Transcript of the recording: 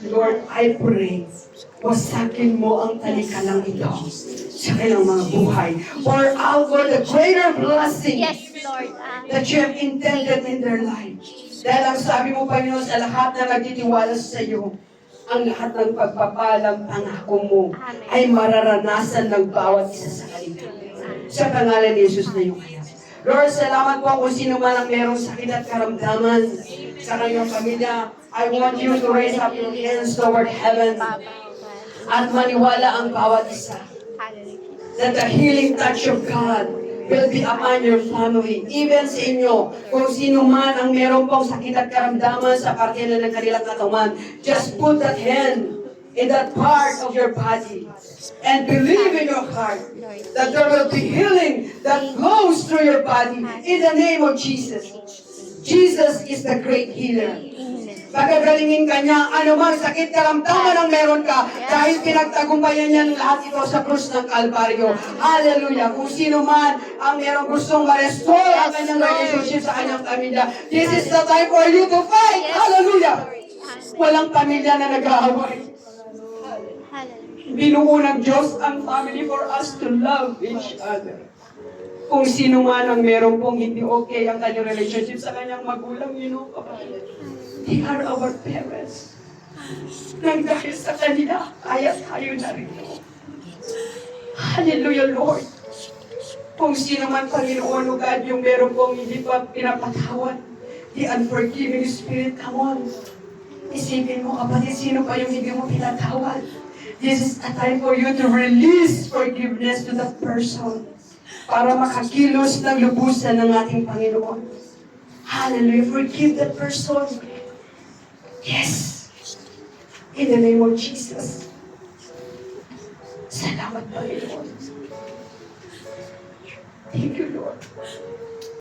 Lord, I pray, wasakin mo ang talikalang ito sa kanilang mga buhay. Pour out, Lord, the greater blessing Yes, Lord. that you have intended in their life. Dahil ang sabi mo, Panginoon, sa lahat na nagtitiwala sa iyo, ang lahat ng pagpapalang pangako mo Amen. ay mararanasan ng bawat isa sa kanila. Sa pangalan ni Jesus na yung kaya. Lord, salamat po kung sino man ang merong sakit at karamdaman sa kanyang pamilya. I want you to raise up your hands toward heaven at maniwala ang bawat isa that the healing touch of God will be upon your family. Even sa inyo, kung sino man ang meron pong sakit at karamdaman sa parte na ng kanilang katawan, just put that hand in that part of your body and believe in your heart that there will be healing that flows through your body in the name of Jesus. Jesus is the great healer. Pagagalingin ka niya, anumang sakit karamdaman ang meron ka, dahil pinagtagumpayan niya lahat ito sa krus ng Kalbaryo. Hallelujah! Kung sino man ang merong gustong ma-restore ang kanyang relationship sa kanyang pamilya, this is the time for you to fight! Hallelujah! Walang pamilya na nag-aaway. Binuo ng Diyos ang family for us to love each other. Kung sino man ang meron pong hindi okay ang kanyang relationship sa kanyang magulang, kapatid. They are our parents. Nang dahil sa kanila, kaya tayo narito. Hallelujah, Lord. Kung sino man, Panginoon, o God, yung meron pong hindi pa pinapatawad, the unforgiving spirit, come on. Isipin mo, kapatid, sino pa yung hindi mo pinatawad? This is a time for you to release forgiveness to that person para makakilos ng lubusan ng ating Panginoon. Hallelujah. Forgive that person. Yes. In the name of Jesus. Salamat, Panginoon. Thank you, Lord.